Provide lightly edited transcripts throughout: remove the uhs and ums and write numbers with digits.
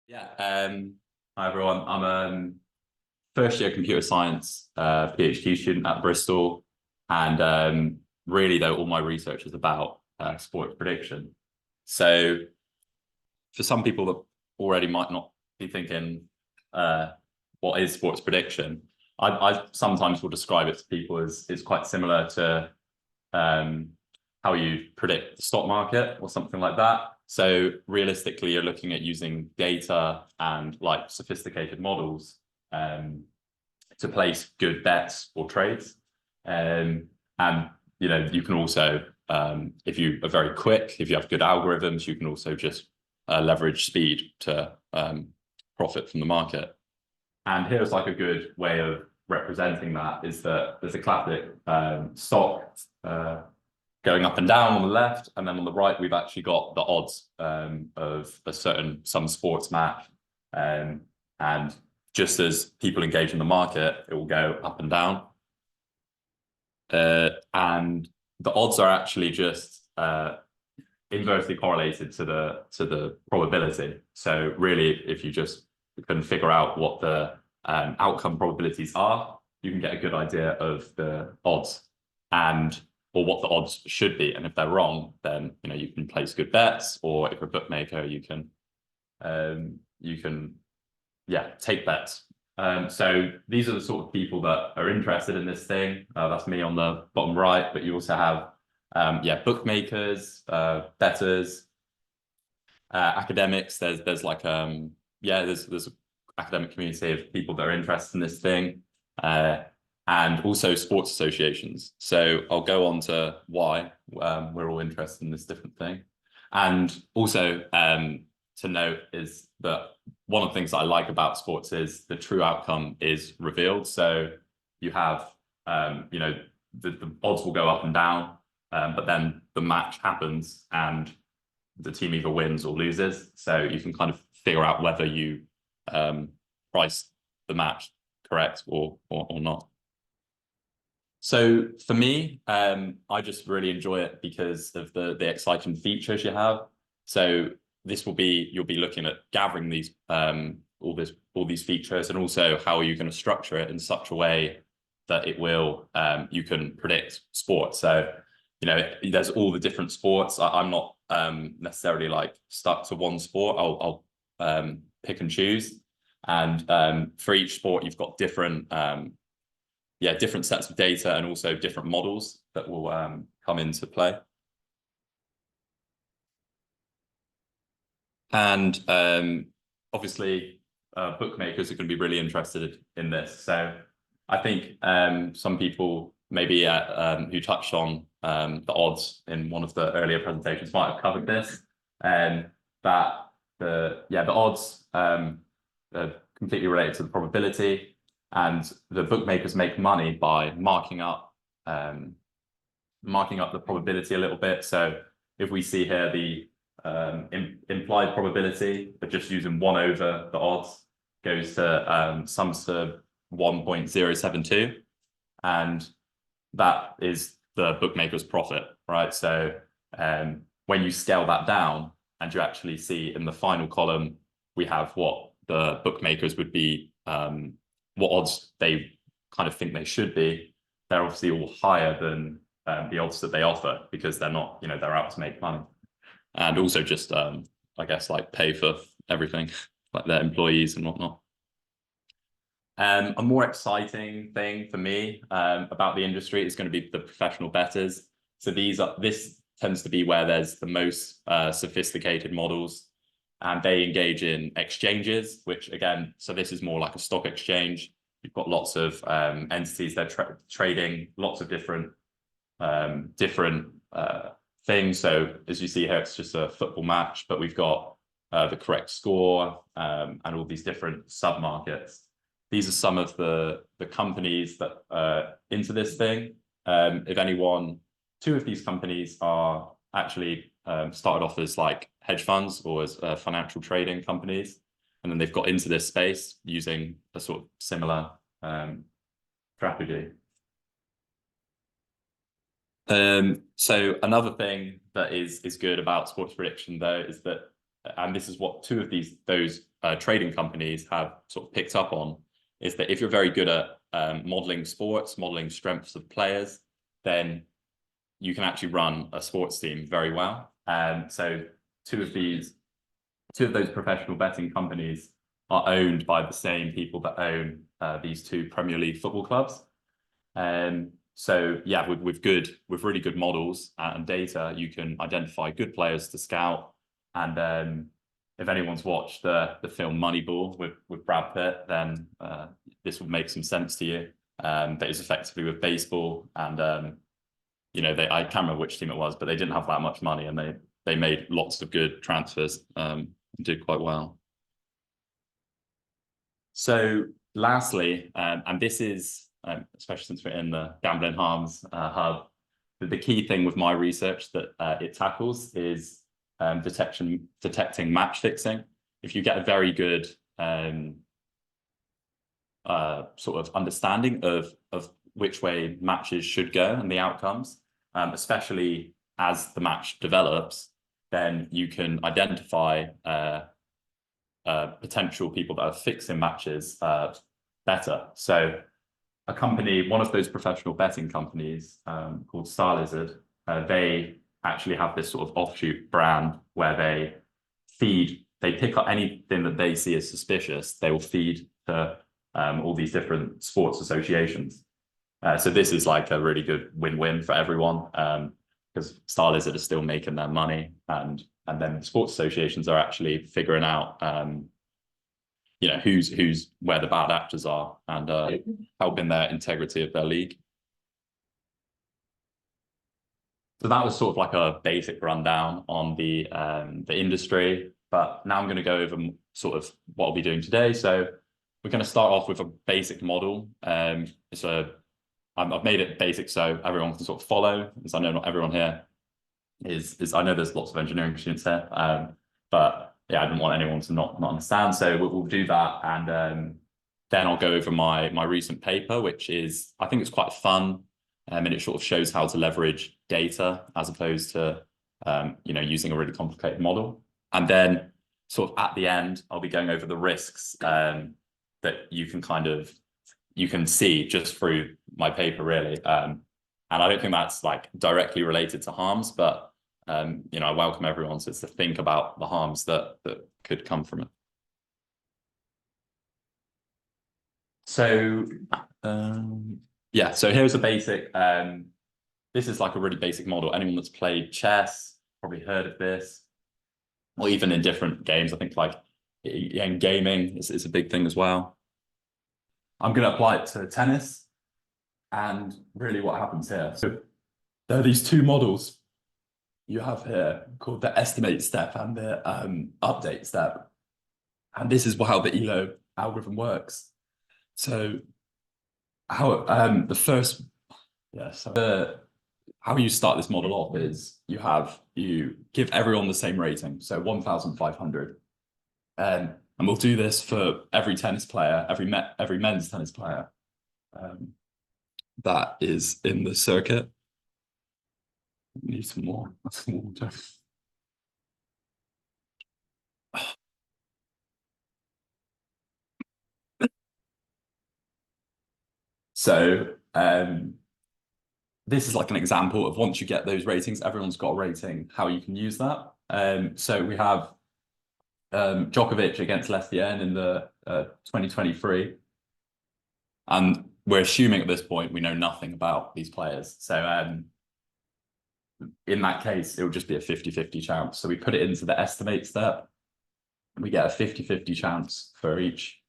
Yeah. Hi everyone. I'm first year computer science PhD student at Bristol, and really though all my research is about sports prediction. So for some people that already might not be thinking, uh, what is sports prediction? I sometimes will describe it to people as it's quite similar to um, how you predict the stock market or something like that. So realistically, you're looking at using data and like sophisticated models to place good bets or trades. Um, and you can also, if you are very quick, if you have good algorithms, you can also just leverage speed to profit from the market. And here's like a good way of representing that is that there's a classic stock going up and down on the left, and then on the right we've actually got the odds of some sports match, and just as people engage in the market, it will go up and down, and the odds are actually just inversely correlated to the probability. So really, if you just can figure out what the outcome probabilities are, you can get a good idea of the odds or what the odds should be. And if they're wrong, then you can place good bets, or if you're a bookmaker, you can take bets. So these are the sort of people that are interested in this thing. That's me on the bottom right, but you also have bookmakers, bettors, academics. There's like there's an academic community of people that are interested in this thing, and also sports associations. So I'll go on to why we're all interested in this different thing. And also to note is that one of the things that I like about sports is the true outcome is revealed. So you have the odds will go up and down, but then the match happens and the team either wins or loses. So you can kind of figure out whether you price the match correct or not. So for me, I just really enjoy it because of the exciting features you have. So you'll be looking at gathering these all these features, and also how are you going to structure it in such a way that it will you can predict sport. So there's all the different sports. I'm not necessarily like stuck to one sport. I'll pick and choose, and for each sport you've got different different sets of data and also different models that will come into play. And obviously, bookmakers are going to be really interested in this. So I think some people maybe who touched on the odds in one of the earlier presentations might have covered this, and that the odds are completely related to the probability, and the bookmakers make money by marking up the probability a little bit. So if we see here the implied probability, but just using 1 over the odds, goes to sums to 1.072, and that is the bookmaker's profit, right? So when you scale that down and you actually see in the final column, we have what the bookmakers would be, what odds they kind of think they should be. They're obviously all higher than the odds that they offer, because they're not, they're out to make money. And also just, I guess, like pay for everything, like their employees and whatnot. A more exciting thing for me about the industry is going to be the professional bettors. So this tends to be where there's the most sophisticated models, and they engage in exchanges, which again, so this is more like a stock exchange. You've got lots of entities that are trading lots of different things. So as you see here, it's just a football match, but we've got the correct score and all these different sub-markets. These are some of the companies that are into this thing. Two of these companies are actually started off as like hedge funds or as financial trading companies, and then they've got into this space using a sort of similar strategy. So another thing that is good about sports prediction, though, is that, and this is what those trading companies have sort of picked up on is that if you're very good at modeling sports, modeling strengths of players, then you can actually run a sports team very well. So two of those professional betting companies are owned by the same people that own these two Premier League football clubs. So yeah, with really good models and data, you can identify good players to scout. And if anyone's watched the film Moneyball with Brad Pitt, then this would make some sense to you. That is effectively with baseball, and you know, I can't remember which team it was, but they didn't have that much money, and they made lots of good transfers and did quite well. So lastly, and this is especially since we're in the Gambling Harms hub, the key thing with my research that it tackles is detecting match fixing. If you get a very good sort of understanding of which way matches should go and the outcomes, especially as the match develops, then you can identify potential people that are fixing matches better. So a company, one of those professional betting companies called Star Lizard, they actually have this sort of offshoot brand where they pick up anything that they see as suspicious, they will feed to all these different sports associations. So this is like a really good win-win for everyone, because Star Lizard is still making their money, and then sports associations are actually figuring out you know, who's where the bad actors are, and helping their integrity of their league. So that was sort of like a basic rundown on the industry, but now I'm going to go over sort of what I'll be doing today. So we're going to start off with a basic model. I've made it basic so everyone can sort of follow, because I know not everyone here is I know there's lots of engineering students here, but yeah, I didn't want anyone to not understand. So we'll do that, and then I'll go over my recent paper, which is, I think it's quite fun, and it sort of shows how to leverage data as opposed to you know, using a really complicated model. And then sort of at the end, I'll be going over the risks that you can see just through my paper, really. And I don't think that's like directly related to harms, but you know, I welcome everyone to think about the harms that could come from it. So yeah, so here's a basic, this is like a really basic model. Anyone that's played chess probably heard of this, or even in different games. I think like in gaming is a big thing as well. I'm going to apply it to tennis, and really what happens here. So there are these two models you have here called the estimate step and the update step. And this is how the ELO algorithm works. So how how you start this model off is you give everyone the same rating, so 1,500. And we'll do this for every tennis player, every men's tennis player that is in the circuit. Need some more water. So this is like an example of, once you get those ratings, everyone's got a rating, how you can use that. So we have Djokovic against Lestienne in the 2023. And we're assuming at this point we know nothing about these players. So in that case, it would just be a 50-50 chance. So we put it into the estimate step. We get a 50-50 chance for each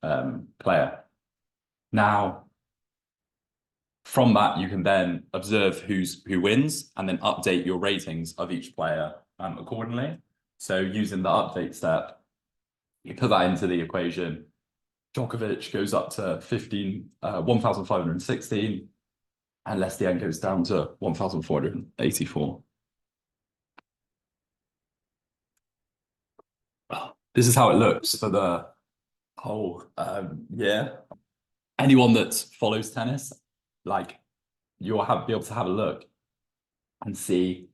player. Now, from that, you can then observe who wins, and then update your ratings of each player accordingly. So using the update step, you put that into the equation. Djokovic goes up to 1,516, and Lestienne goes down to 1,484. This is how it looks for the whole year. Anyone that follows tennis, like, you'll be able to have a look and see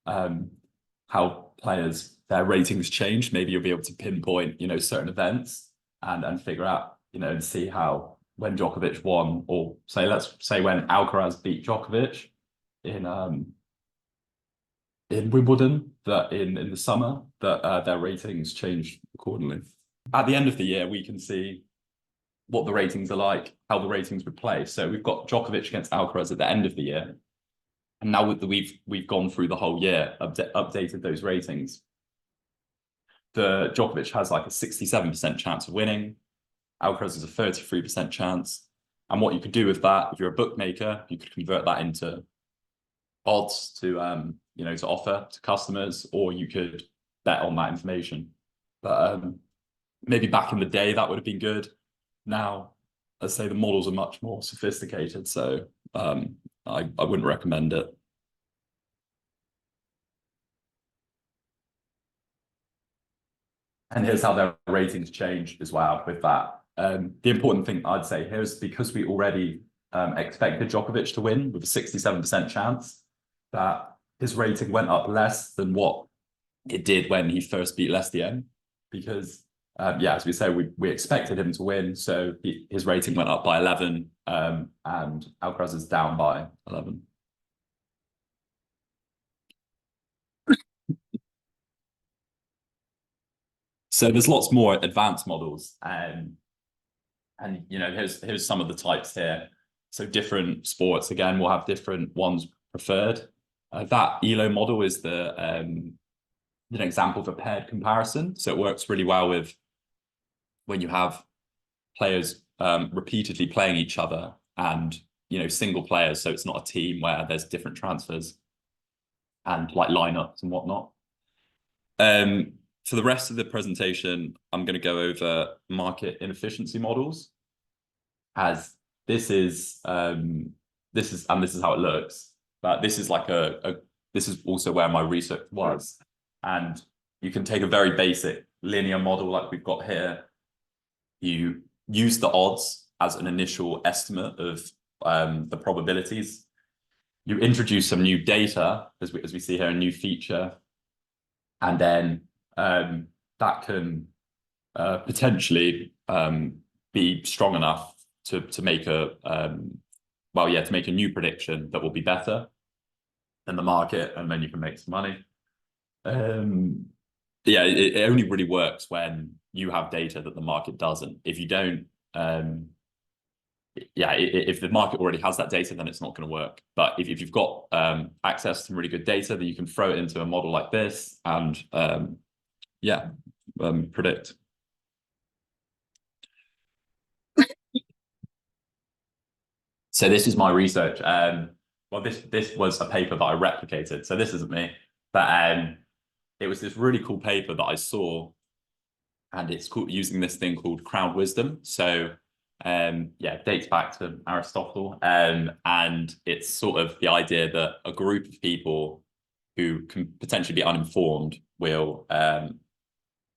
how players, their ratings change, maybe you'll be able to pinpoint, certain events and figure out, and see how when Djokovic won, or let's say when Alcaraz beat Djokovic in Wimbledon, that in the summer, that their ratings changed accordingly. At the end of the year, we can see what the ratings are like, how the ratings would play. So we've got Djokovic against Alcaraz at the end of the year. And now we've gone through the whole year, updated those ratings. The Djokovic has like a 67% chance of winning. Alcaraz has a 33% chance. And what you could do with that, if you're a bookmaker, you could convert that into odds to to offer to customers, or you could bet on that information. But maybe back in the day that would have been good. Now, let's say the models are much more sophisticated, so I wouldn't recommend it. And here's how their ratings change as well with that. The important thing I'd say here is, because we already expected Djokovic to win with a 67% chance, that his rating went up less than what it did when he first beat Lestienne, because as we say, we expected him to win, so his rating went up by 11, and Alcaraz is down by 11. So there's lots more advanced models, and here's some of the types here. So different sports, again, will have different ones preferred. That ELO model is an example of a paired comparison. So it works really well with when you have players repeatedly playing each other, and single players. So it's not a team where there's different transfers and like lineups and whatnot. For the rest of the presentation, I'm going to go over market inefficiency models, as this is how it looks. But this is like this is also where my research was. And you can take a very basic linear model like we've got here. You use the odds as an initial estimate of the probabilities. You introduce some new data, as we see here, a new feature, and then that can potentially be strong enough to make a new prediction that will be better than the market, and then you can make some money. It only really works when you have data that the market doesn't. If you don't, if the market already has that data, then it's not going to work. But if you've got access to some really good data, then you can throw it into a model like this and predict. So this is my research. This was a paper that I replicated. So this isn't me, but it was this really cool paper that I saw, and it's using this thing called crowd wisdom. So it dates back to Aristotle, and it's sort of the idea that a group of people who can potentially be uninformed will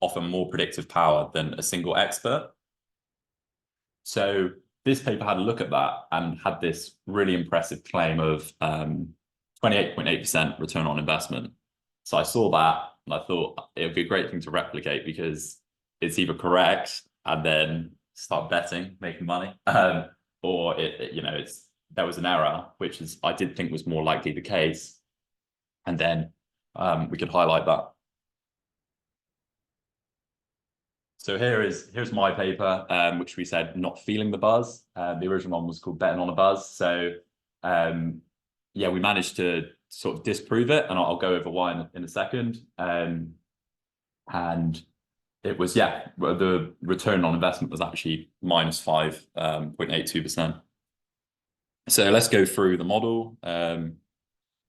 offer more predictive power than a single expert. So this paper had a look at that and had this really impressive claim of 28.8% return on investment. So I saw that and I thought it would be a great thing to replicate, because it's either correct and then start betting, making money, or there was an error, which I did think was more likely the case, and then we could highlight that. So here's my paper, which we said not feeling the buzz. The original one was called betting on a buzz. So we managed to sort of disprove it, and I'll go over why in a second. And it was, the return on investment was actually minus 5.82%. So let's go through the model, and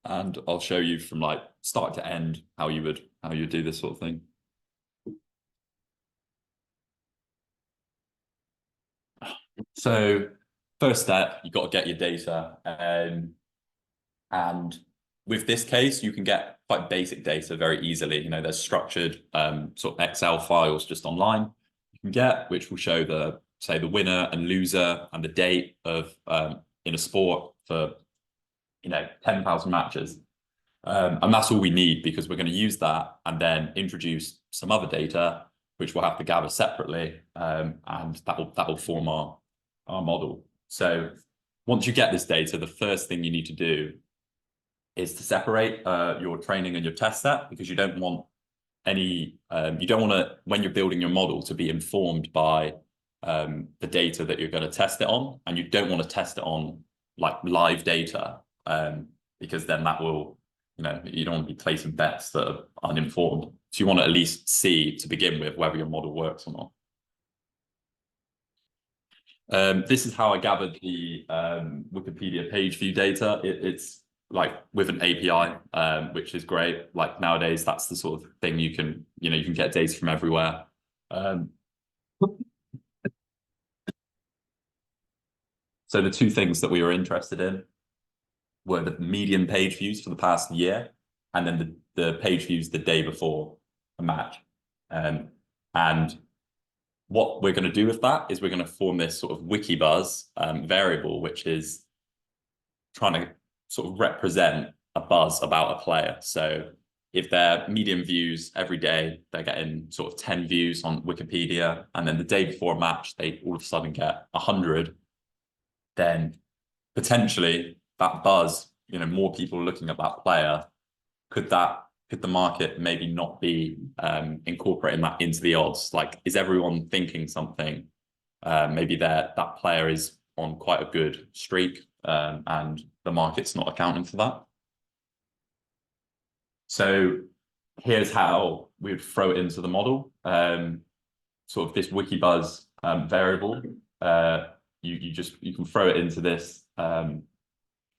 I'll show you from like start to end how you would do this sort of thing. So first step, you've got to get your data. And with this case, you can get quite basic data very easily. There's structured sort of Excel files just online you can get, which will show the winner and loser and the date of in a sport for 10,000 matches. And that's all we need, because we're going to use that and then introduce some other data, which we'll have to gather separately, and that will form our model. So once you get this data, the first thing you need to do is to separate your training and your test set, because you don't want to, when you're building your model, to be informed by the data that you're going to test it on, and you don't want to test it on like live data, because then that will, you don't want to be placing bets that are uninformed. So you want to at least see, to begin with, whether your model works or not. This is how I gathered the Wikipedia page view data. It's like with an API, which is great. Like nowadays, that's the sort of thing you can get data from everywhere. So the two things that we were interested in were the median page views for the past year, and then the page views the day before a match. And what we're going to do with that is we're going to form this sort of Wikibuzz variable, which is trying to sort of represent a buzz about a player. So if they're median views every day, they're getting sort of 10 views on Wikipedia, and then the day before a match, they all of a sudden get 100, then potentially that buzz, more people looking at that player, could the market maybe not be incorporating that into the odds? Like, is everyone thinking something? Maybe that player is on quite a good streak, and the market's not accounting for that. So here's how we would throw it into the model. Sort of this Wikibuzz variable. You can throw it into this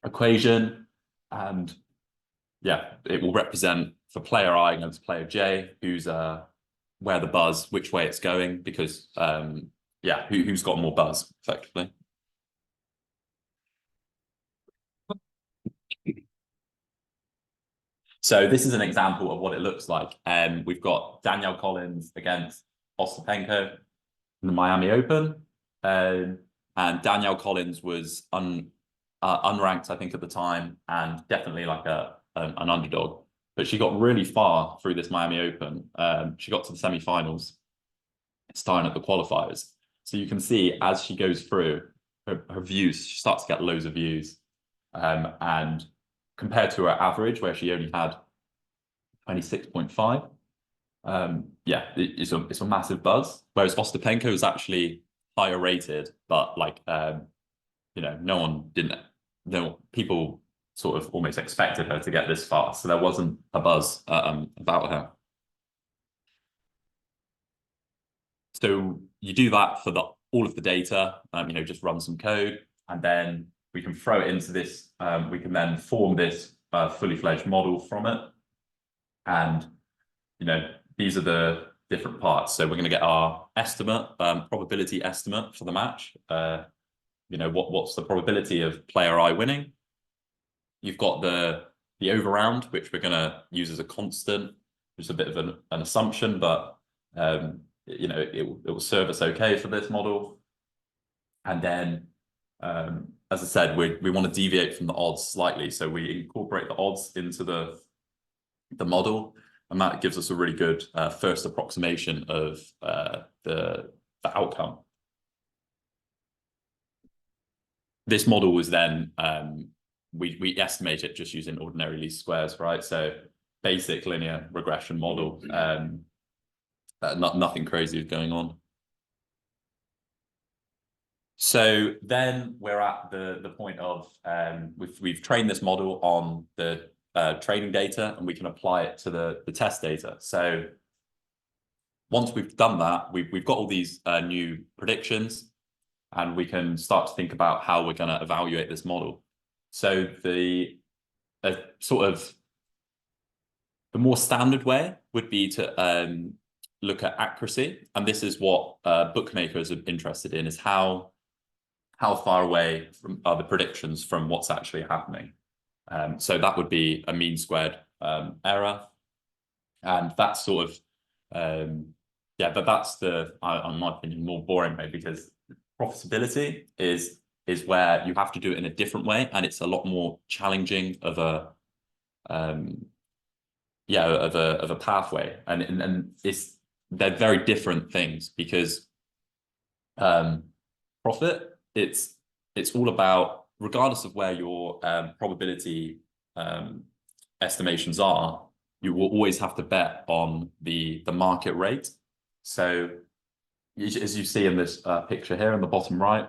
equation, and yeah, it will represent for player I going to player J, who's where the buzz, which way it's going, because who's got more buzz effectively. So this is an example of what it looks like. We've got Danielle Collins against Ostapenko in the Miami Open, and Danielle Collins was unranked, I think, at the time, and definitely like an underdog. But she got really far through this Miami Open. She got to the semi-finals, starting at the qualifiers. So you can see as she goes through her views, she starts to get loads of views. And compared to her average, where she only had 26.5, it's a massive buzz. Whereas Ostapenko is actually higher rated, but like people sort of almost expected her to get this far, so there wasn't a buzz about her. So you do that for all of the data, just run some code, and then we can throw it into this. We can then form this fully fledged model from it, and these are the different parts. So we're going to get our estimate, probability estimate for the match. What's the probability of player I winning? You've got the over-round, which we're going to use as a constant, which is a bit of an assumption, but it will serve us okay for this model. And then, as I said, we want to deviate from the odds slightly, so we incorporate the odds into the model, and that gives us a really good first approximation of the outcome. This model was then we estimate it just using ordinary least squares, right? So basic linear regression model, nothing crazy is going on. So then we're at the point of we've trained this model on the training data, and we can apply it to the test data. So once we've done that, we've got all these new predictions, and we can start to think about how we're going to evaluate this model. So the more standard way would be to look at accuracy, and this is what bookmakers are interested in: is how far away are the predictions from what's actually happening. So that would be a mean squared error, and that's sort of but that's in my opinion, more boring way, because profitability is where you have to do it in a different way, and it's a lot more challenging of a yeah, of a pathway, and they're very different things because profit, it's all about, regardless of where your probability estimations are, you will always have to bet on the market rate. So as you see in this picture here in the bottom right,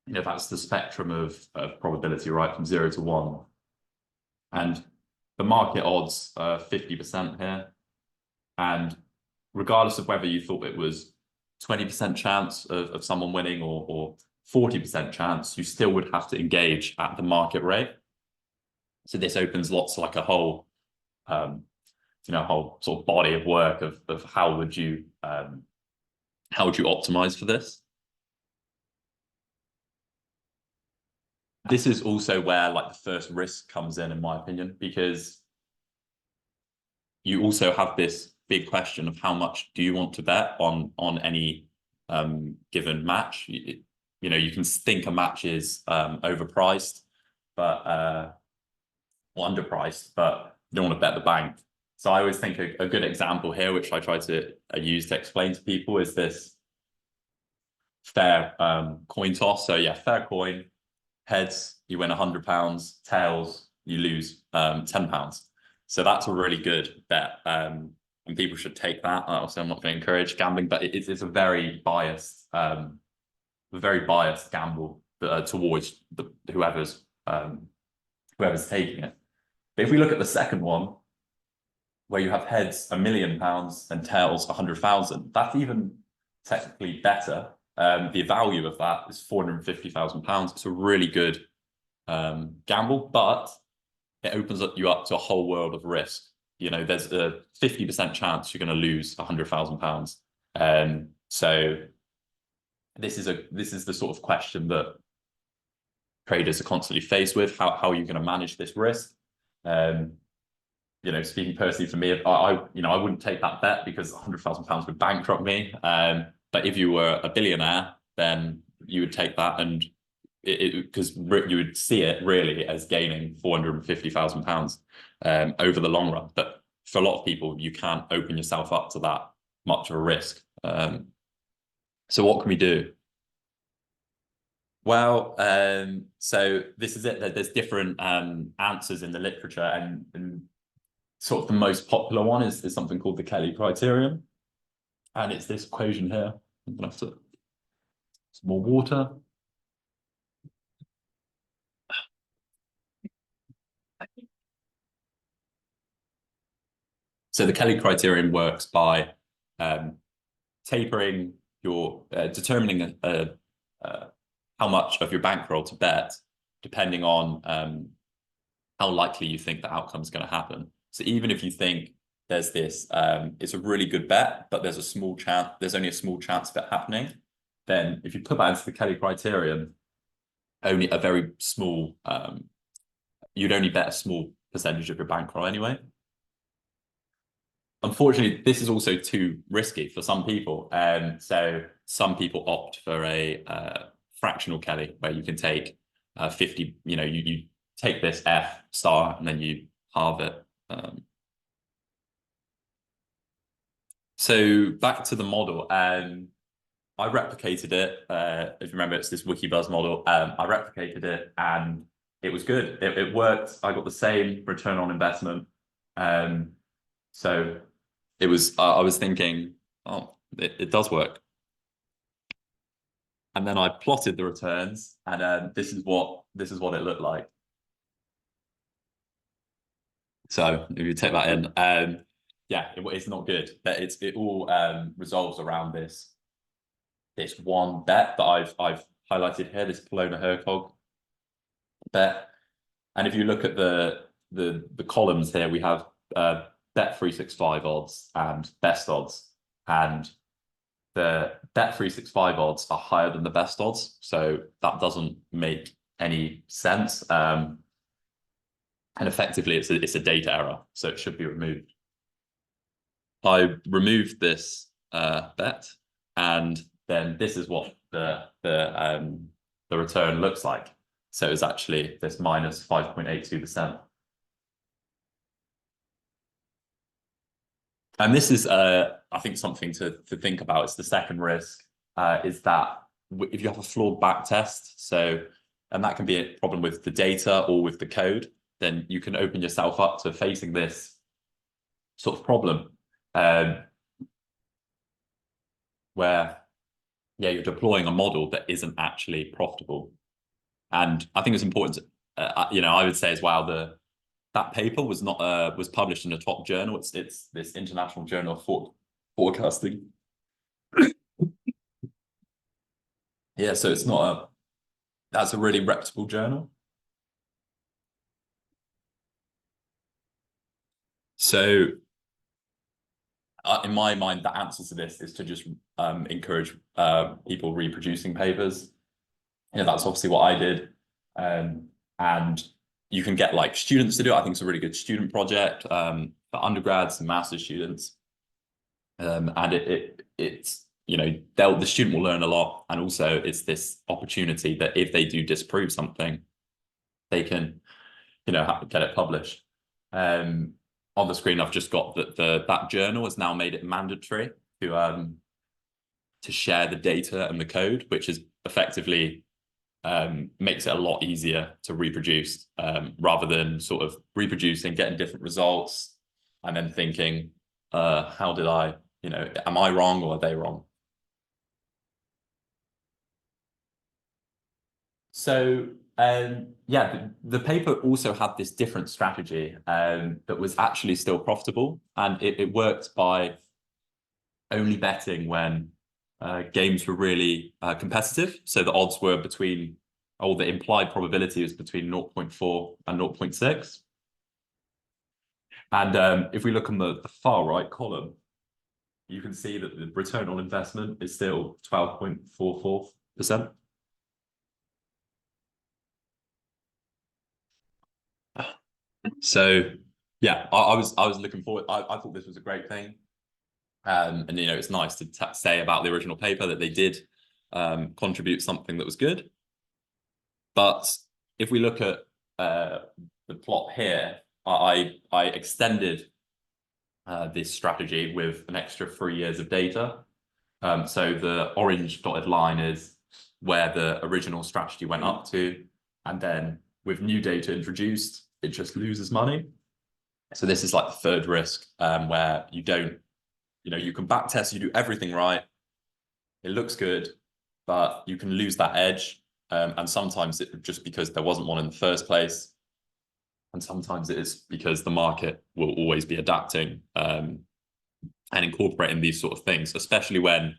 that's the spectrum of probability, right, from 0 to 1. And the market odds are 50% here. And regardless of whether you thought it was 20% chance of someone winning or 40% chance, you still would have to engage at the market rate. So this opens lots, like a whole, whole sort of body of work of how would you optimize for this. This is also where like the first risk comes in my opinion, because you also have this big question of how much do you want to bet on any given match. You can think a match is overpriced, but or underpriced, but you don't want to bet the bank. So I always think a good example here, which I try to use to explain to people, is this fair coin toss. So yeah, fair coin, heads, you win £100, tails, you lose £10. So that's a really good bet. And people should take that. Also, I'm not going to encourage gambling, but it's a very biased gamble towards whoever's taking it. But if we look at the second one, where you have heads £1 million and tails 100,000, that's even technically better. The value of that is £450,000. It's a really good gamble, but it opens you up to a whole world of risk. There's a 50% chance you're going to lose £100,000. So this is the sort of question that traders are constantly faced with. How are you going to manage this risk? Speaking personally for me, I wouldn't take that bet because £100,000 would bankrupt me. But if you were a billionaire, then you would take that, and because you would see it really as gaining £450,000 over the long run. But for a lot of people, you can't open yourself up to that much of a risk. So what can we do? Well, so this is it. There's different answers in the literature, and sort of the most popular one is something called the Kelly criterion. And it's this equation here. I'm going to have to some more water. So the Kelly criterion works by tapering your determining how much of your bankroll to bet, depending on how likely you think the outcome is going to happen. So even if you think there's this, it's a really good bet, but there's only a small chance of it happening, then if you put that into the Kelly criterion, only a very small, you'd only bet a small percentage of your bankroll anyway. Unfortunately, this is also too risky for some people. So some people opt for a fractional Kelly, where you can take 50, you take this F star and then you halve it. So back to the model. I replicated it. If you remember, it's this Wikibuzz model. I replicated it and it was good. It worked. I got the same return on investment. So it was. I was thinking, oh, it does work. And then I plotted the returns, and this is what it looked like. So if you take that in, yeah, it's not good. But it all resolves around this one bet that I've highlighted here, this Polona Hercog bet. And if you look at the columns here, we have bet 365 odds and best odds, and the bet 365 odds are higher than the best odds, so that doesn't make any sense. And effectively, it's a data error, so it should be removed. I removed this bet, and then this is what the return looks like. So it's actually this minus 5.82%. And this is, I think, something to think about. It's the second risk, is that if you have a flawed back test, so, and that can be a problem with the data or with the code, then you can open yourself up to facing this sort of problem, where, yeah, you're deploying a model that isn't actually profitable. And I think it's important to, I would say as well, that paper was not was published in a top journal. It's this International Journal of Forecasting. Yeah, so it's not that's a really reputable journal. So in my mind, the answer to this is to just encourage people reproducing papers. That's obviously what I did. And you can get like students to do it. I think it's a really good student project for undergrads and master's students. And it's, the student will learn a lot. And also it's this opportunity that if they do disprove something, they can, get it published. On the screen, I've just got that journal has now made it mandatory to share the data and the code, which is effectively makes it a lot easier to reproduce, rather than sort of reproducing, getting different results, and then thinking, how did I, am I wrong or are they wrong? So yeah, the paper also had this different strategy that was actually still profitable, and it worked by only betting when games were really competitive. So the odds were between, or the implied probability was between 0.4 and 0.6. And if we look on the far right column, you can see that the return on investment is still 12.44%. So yeah, I was looking forward. I thought this was a great thing. And it's nice to say about the original paper that they did contribute something that was good. But if we look at the plot here, I extended this strategy with an extra 3 years of data. So the orange dotted line is where the original strategy went up to, and then with new data introduced, it just loses money. So this is like the third risk, where you don't, you can back test, you do everything right, it looks good, but you can lose that edge. And sometimes it just because there wasn't one in the first place. And sometimes it is because the market will always be adapting and incorporating these sort of things, especially when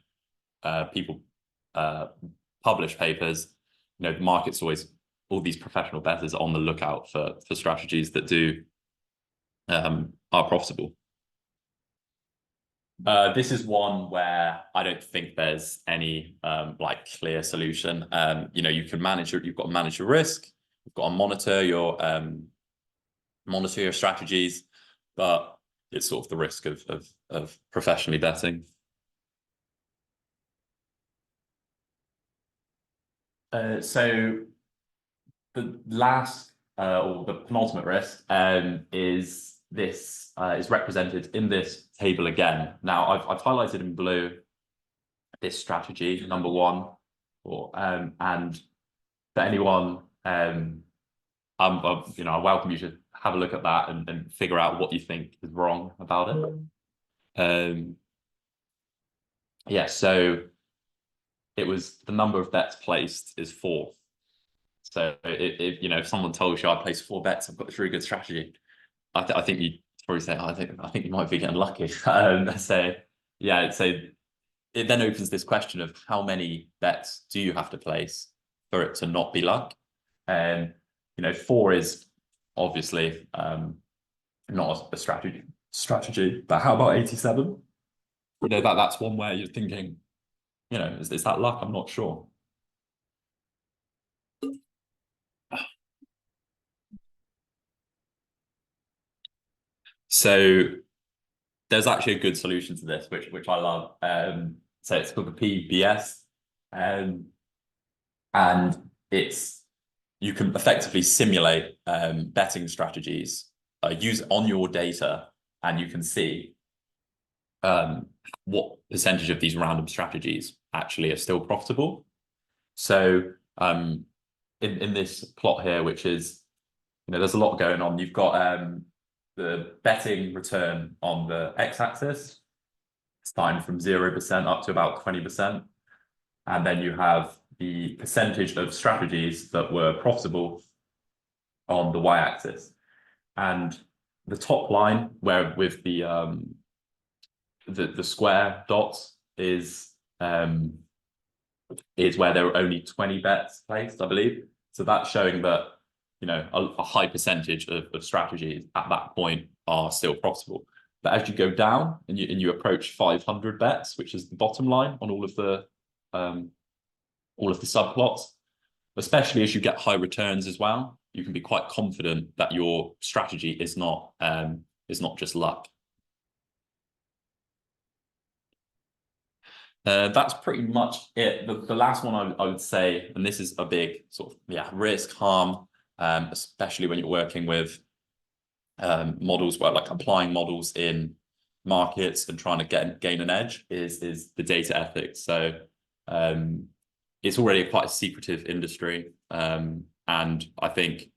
people publish papers. The market's always, all these professional bettors are on the lookout for strategies that are profitable. This is one where I don't think there's any like clear solution. You can manage you've got to manage your risk, you've got to monitor your strategies, but it's sort of the risk of professionally betting. So the last or the penultimate risk is this is represented in this table again. Now I've highlighted in blue this strategy number one, and for anyone, I welcome you to have a look at that and figure out what you think is wrong about it. Yeah, so it was the number of bets placed is 4. So if someone told you I placed 4 bets, I've got this really good strategy, I think you'd probably say, I think you might be getting lucky. So yeah, so it then opens this question of how many bets do you have to place for it to not be luck? And 4 is obviously not a strategy, but how about 87? That's one where you're thinking, is that luck? I'm not sure. So there's actually a good solution to this, which I love. So it's called the PBS, and you can effectively simulate betting strategies, use it on your data, and you can see what percentage of these random strategies actually are still profitable. So in this plot here, which is, there's a lot going on. You've got the betting return on the x-axis, starting from 0% up to about 20%. And then you have the percentage of strategies that were profitable on the y-axis. And the top line, where with the square dots is where there were only 20 bets placed, I believe. So that's showing that a high percentage of strategies at that point are still profitable. But as you go down and you approach 500 bets, which is the bottom line on all of the subplots, especially as you get high returns as well, you can be quite confident that your strategy is not just luck. That's pretty much it. The last one I would say, and this is a big sort of risk, harm, especially when you're working with models, where like applying models in markets and trying to gain an edge, is the data ethics. So it's already quite a secretive industry, and I think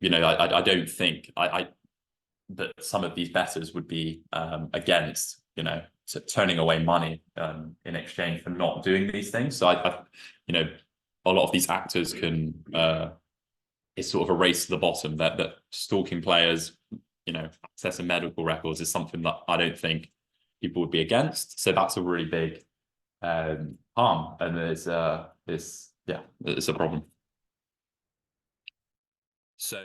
I don't think that some of these bettors would be against turning away money in exchange for not doing these things. So a lot of these actors can it's sort of a race to the bottom, that stalking players, accessing medical records is something that I don't think people would be against. So that's a really big harm, and it's a problem. So